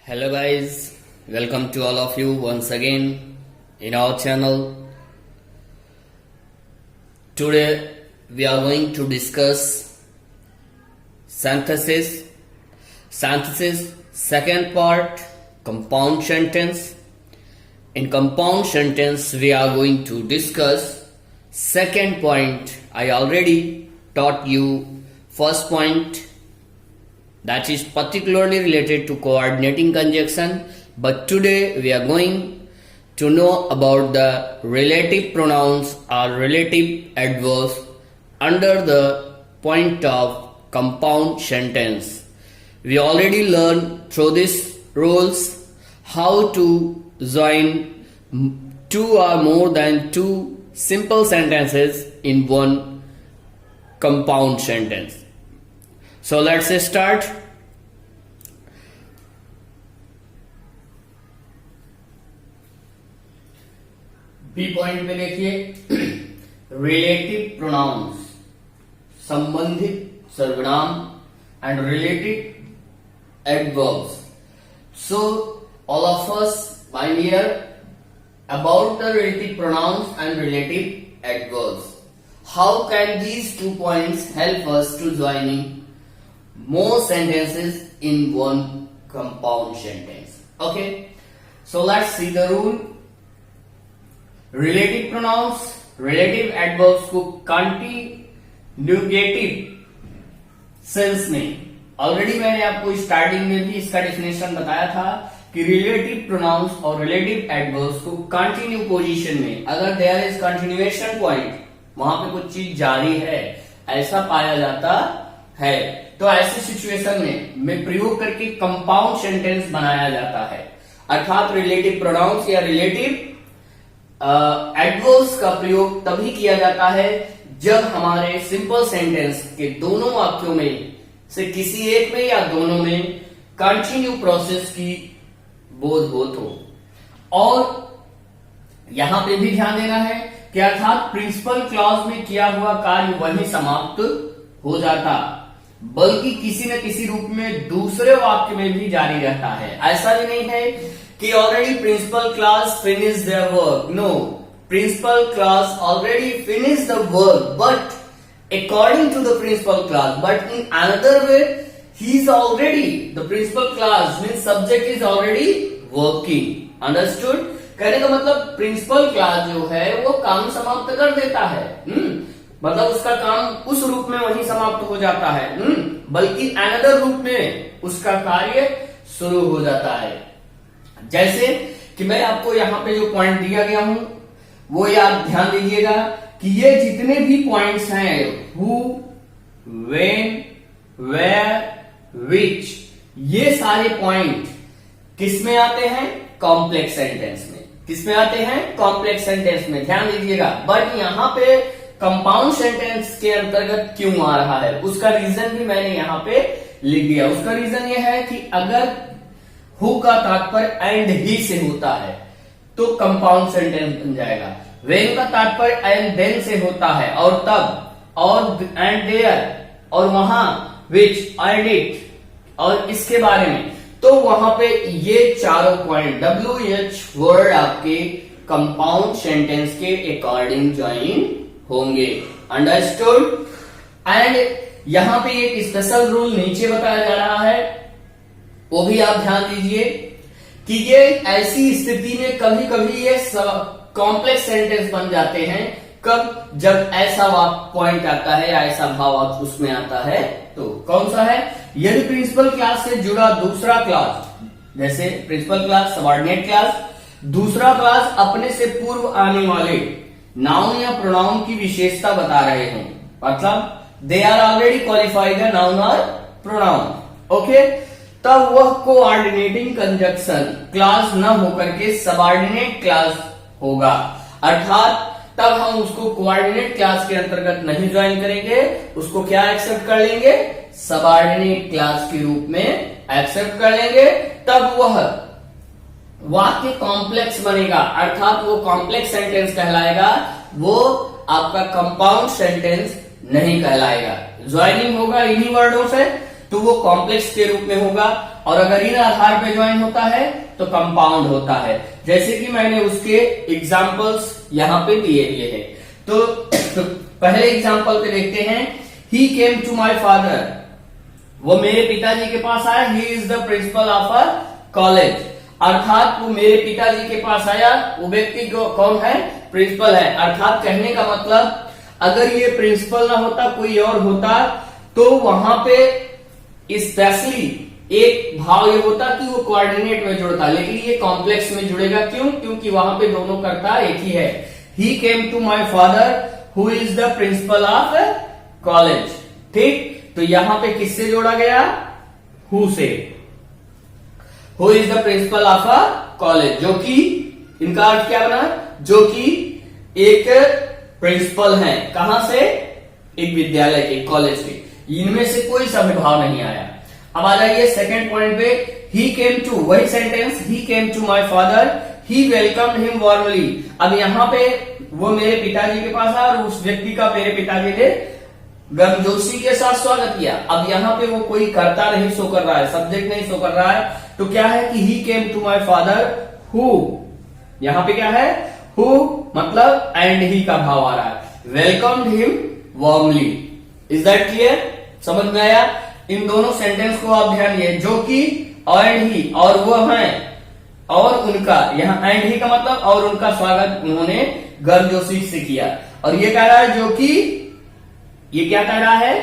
Hello guys, welcome to all of you once again in our channel. Today we are going to discuss synthesis second part, compound sentence. In compound sentence we are going to discuss second point. I already taught you first point, that is particularly related to coordinating conjunction, but today we are going to know about the relative pronouns or relative adverbs under the point of compound sentence. We already learned through these rules how to join two or more than two simple sentences in one compound sentence. So let's start. B point में देखिए relative pronouns, संबंधित सर्वनाम and relative adverbs. So all of us find here about the relative pronouns and relative adverbs. How can these 2 points help us to joining more sentences in one compound sentence? Okay, so let's see the rule. Relative pronouns, relative adverbs को कॉन्टिन्यूगेटिव sense में, already मैंने आपको starting में भी इसका definition बताया था कि रिलेटिव प्रोनाउंस और रिलेटिव एडवर्ब्स को कंटिन्यू पोजीशन में, अगर देयर इज कंटिन्यूएशन पॉइंट, वहां पे कुछ चीज जारी है ऐसा पाया जाता है, तो ऐसी सिचुएशन में प्रयोग करके कंपाउंड सेंटेंस बनाया जाता है. अर्थात रिलेटिव प्रोनाउंस या रिलेटिव एडवर्ब्स का प्रयोग तभी किया जाता है जब हमारे सिंपल सेंटेंस के दोनों वाक्यों में से किसी एक में या दोनों में कंटिन्यू प्रोसेस की बोध हो तो. और यहां पे भी ध्यान देना है कि अर्थात प्रिंसिपल क्लॉज में किया हुआ कार्य वही समाप्त हो जाता, बल्कि किसी न किसी रूप में दूसरे वाक्य में भी जारी रहता है. ऐसा भी नहीं है कि already principal class finish their work. No, principal class already finish the work but according to the principal class, but in another way he is already, the principal class means subject is already working. Understood? कहने का मतलब principal class जो है वो काम समाप्त कर देता है. मतलब उसका काम उस रूप में वही समाप्त हो जाता है, बल्कि अनदर रूप में उसका कार्य शुरू हो जाता है. जैसे कि मैं आपको यहां पे जो पॉइंट दिया गया हूं वो आप ध्यान दीजिएगा कि ये जितने भी पॉइंट्स हैं, हु, व्हेन, वेयर, विच, ये सारे पॉइंट किस में आते हैं? कॉम्प्लेक्स सेंटेंस में. किस में आते हैं? कॉम्प्लेक्स सेंटेंस में. ध्यान दीजिएगा. बट यहां पे कंपाउंड सेंटेंस के अंतर्गत क्यों आ रहा है उसका रीजन भी मैंने यहां पे लिख दिया. उसका रीजन ये है कि अगर हु का तात्पर्य एंड ही से होता है तो कंपाउंड सेंटेंस बन जाएगा. व्हेन का तात्पर्य एंड देन से होता है और तब, और एंड देयर, और वहां, विच एंड इट, और इसके बारे में, तो वहां पे ये चारों पॉइंट WH वर्ड आपके कंपाउंड सेंटेंस के अकॉर्डिंग ज्वाइन होंगे. अंडरस्टूड? एंड यहां पे एक स्पेशल रूल नीचे बताया जा रहा है, वो भी आप ध्यान दीजिए कि ये ऐसी स्थिति में कभी कभी ये कॉम्प्लेक्स सेंटेंस बन जाते हैं. कब? जब ऐसा पॉइंट आता है, ऐसा भाव उसमें आता है. तो कौन सा है? यदि प्रिंसिपल क्लास से जुड़ा दूसरा क्लास, जैसे प्रिंसिपल क्लास, सबऑर्डिनेट क्लास, दूसरा क्लास अपने से पूर्व आने वाले नाउन या प्रोनाउन की विशेषता बता रहे हों, मतलब they are already qualified the noun और प्रोनाउन. ओके, तब वह कोऑर्डिनेटिंग कंजक्शन क्लास न होकर के सबऑर्डिनेट क्लास होगा. अर्थात तब हम उसको कोऑर्डिनेट क्लास के अंतर्गत नहीं ज्वाइन करेंगे, उसको क्या एक्सेप्ट कर लेंगे? सबऑर्डिनेट क्लास के रूप में एक्सेप्ट कर लेंगे. तब वह वाक्य कॉम्प्लेक्स बनेगा, अर्थात वो कॉम्प्लेक्स सेंटेंस कहलाएगा, वो आपका कंपाउंड सेंटेंस नहीं कहलाएगा. ज्वाइनिंग होगा इन्हीं वर्डों से, तो वो कॉम्प्लेक्स के रूप में होगा, और अगर इन आधार पे ज्वाइन होता है तो कंपाउंड होता है। जैसे कि मैंने उसके एग्जाम्पल्स यहाँ पे दिए हुए हैं। तो पहले एग्जाम्पल पे देखते हैं। ही केम टू माई फादर, वो मेरे पिताजी के पास आया। He is the principal of a college, अर्थात वो मेरे पिताजी के पास आया। वो व्यक्ति कौन है? प्रिंसिपल है। अर्थात कहने का मतलब, अगर ये प्रिंसिपल ना होता, कोई और होता, तो वहां पे स्पेशली एक भाव ये होता कि वो कोऑर्डिनेट में जुड़ता, लेकिन ये कॉम्प्लेक्स में जुड़ेगा। क्यों? क्योंकि वहां पे दोनों कर्ता एक ही है। He came to my father who is the principal of college. ठीक, तो यहां पे किससे जोड़ा गया? हु से। Who is the principal of a college, जो कि इनका अर्थ क्या बना? जो कि एक प्रिंसिपल है। कहां से? एक विद्यालय के, कॉलेज के। इनमें से कोई सा भी भाव नहीं आया। अब आ जाइए सेकेंड पॉइंट पे। ही केम टू, वही sentence, he came to my father, he welcomed him warmly. अब यहां पे वो मेरे पिताजी के पास आया और उस व्यक्ति का मेरे पिताजी ने गर्मजोशी के साथ स्वागत किया। अब यहाँ पे वो कोई कर्ता नहीं शो कर रहा है, सब्जेक्ट नहीं शो कर रहा है, तो क्या है कि he came to my father who, यहाँ पे क्या है? हु मतलब एंड ही का भाव आ रहा है। Welcomed him warmly. Is that clear? समझ में आया? इन दोनों सेंटेंस को आप ध्यान दिए, जो कि एंड ही और वो हैं और उनका, यहाँ एंड ही का मतलब और उनका स्वागत उन्होंने गर्मजोशी से किया। और ये कह रहा है जो कि, ये क्या कह रहा है?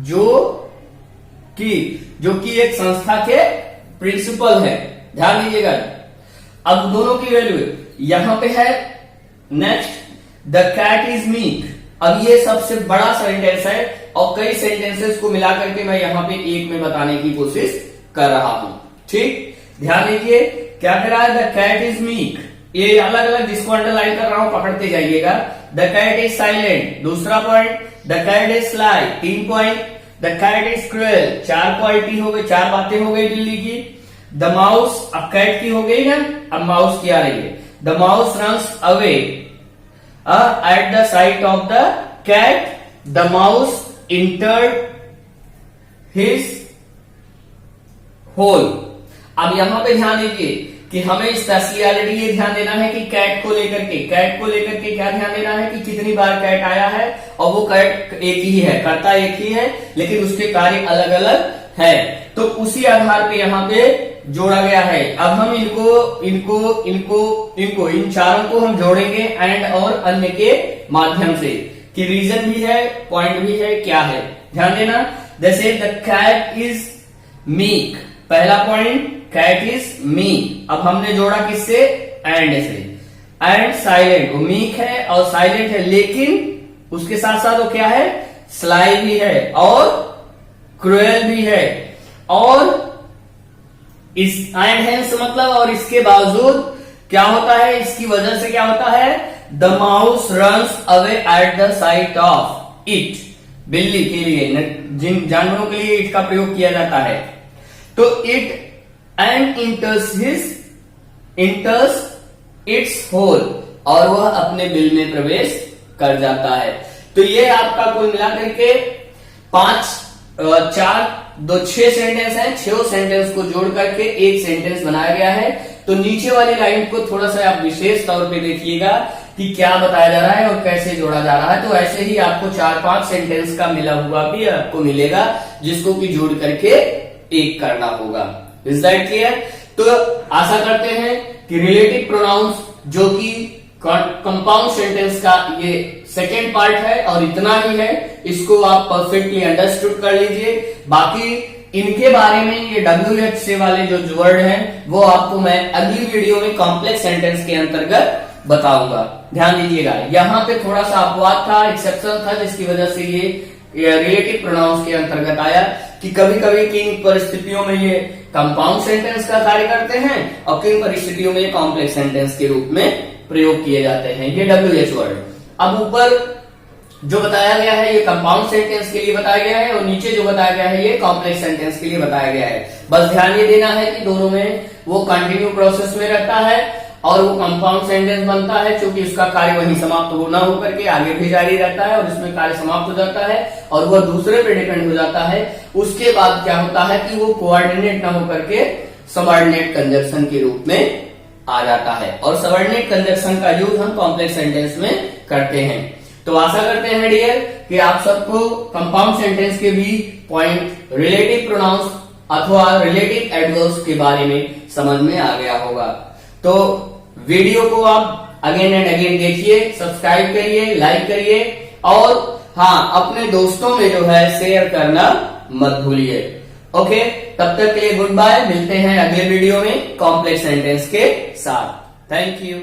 जो कि एक संस्था के प्रिंसिपल है। ध्यान दीजिएगा। अब दोनों की वैल्यू यहां पे है। Next, the cat is meek. अब ये सबसे बड़ा सेंटेंस है और कई सेंटेंसेस को मिला करके मैं यहां पे एक में बताने की कोशिश कर रहा हूं। ठीक, ध्यान दीजिए क्या कह रहा है? The cat is meek. ये अलग अलग जिसको अंडरलाइन कर रहा हूं पकड़ते जाइएगा। द कैट इज साइलेंट, दूसरा point. The cat is sly, 3 point. The cat is cruel, 4 quality हो गई, 4 बातें हो गई बिल्ली की। द माउस, अब कैट की हो गई ना, अब माउस की आ रही है। The mouse runs away at the sight of the cat. The mouse entered his hole. अब यहां पे ध्यान दीजिए कि हमें स्पेशलिटी ये ध्यान देना है कि कैट को लेकर के क्या ध्यान देना है कि कितनी बार कैट आया है, और वो कैट एक ही है, कर्ता एक ही है, लेकिन उसके कार्य अलग अलग है। तो उसी आधार पे यहाँ पे जोड़ा गया है। अब हम इनको इन चारों को हम जोड़ेंगे एंड और अन्य के माध्यम से, कि रीजन भी है, पॉइंट भी है, क्या है, ध्यान देना। जैसे द कैट इज मीक, पहला पॉइंट कैट इज मीक। अब हमने जोड़ा किससे? एंड से। एंड साइलेंट, वो मीक है और साइलेंट है, लेकिन उसके साथ साथ वो क्या है? स्लाई भी है और क्रूएल भी है। और इस एंड हेंस मतलब और इसके बावजूद क्या होता है? इसकी वजह से क्या होता है? The mouse runs away at the sight of it. बिल्ली के लिए, जिन जानवरों के लिए इट का प्रयोग किया जाता है। तो it and enters its hole, और वह अपने बिल में प्रवेश कर जाता है। तो ये आपका कुल मिलाकर के 6 सेंटेंस है। 6 सेंटेंस को जोड़ करके एक सेंटेंस बनाया गया है। तो नीचे वाली लाइन को थोड़ा सा आप विशेष तौर पे देखिएगा कि क्या बताया जा रहा है और कैसे जोड़ा जा रहा है। तो ऐसे ही आपको 4-5 सेंटेंस का मिला हुआ भी आपको मिलेगा, जिसको कि जोड़ करके एक करना होगा। Is that clear? तो आशा करते हैं कि रिलेटिव प्रोनाउंस, जो कि कंपाउंड सेंटेंस का ये सेकेंड पार्ट है और इतना ही है, इसको आप परफेक्टली अंडरस्टूड कर लीजिए। बाकी इनके बारे में ये WH से वाले जो वर्ड हैं वो आपको मैं अगली वीडियो में कॉम्प्लेक्स सेंटेंस के अंतर्गत बताऊंगा। ध्यान दीजिएगा, यहाँ पे थोड़ा सा अपवाद था, एक्सेप्शन था, जिसकी वजह से ये रिलेटिव प्रोनाउंस के अंतर्गत आया कि कभी कभी किन परिस्थितियों में ये कंपाउंड सेंटेंस का कार्य करते हैं और किन परिस्थितियों में ये कॉम्प्लेक्स सेंटेंस के रूप में प्रयोग किए जाते हैं, ये WH वर्ड। अब ऊपर जो बताया गया है ये कंपाउंड सेंटेंस के लिए बताया गया है और नीचे जो बताया गया है ये कॉम्प्लेक्स सेंटेंस के लिए बताया गया है। बस ध्यान ये देना है कि दोनों में वो कंटिन्यू प्रोसेस में रहता है और वो कंपाउंड सेंटेंस बनता है, क्योंकि उसका कार्य वहीं समाप्त होना होकर के आगे भी जारी रहता है और इसमें कार्य समाप्त हो जाता है और वह दूसरे पे डिपेंड हो जाता है। उसके बाद क्या होता है कि वो कोऑर्डिनेट ना होकर के सबऑर्डिनेट कंजक्शन के रूप में आ जाता है और सबऑर्डिनेट कंजक्शन का यूज हम कॉम्प्लेक्स सेंटेंस में करते हैं। तो आशा करते हैं डियर कि आप सबको कंपाउंड सेंटेंस के भी पॉइंट रिलेटिव प्रोनाउंस अथवा रिलेटिव एडवर्ब्स के बारे में समझ में आ गया होगा। तो वीडियो को आप अगेन एंड अगेन देखिए, सब्सक्राइब करिए, लाइक करिए और हाँ, अपने दोस्तों में जो है शेयर करना मत भूलिए। ओके, तब तक के लिए गुड बाय, मिलते हैं अगले वीडियो में कॉम्प्लेक्स सेंटेंस के साथ। Thank you.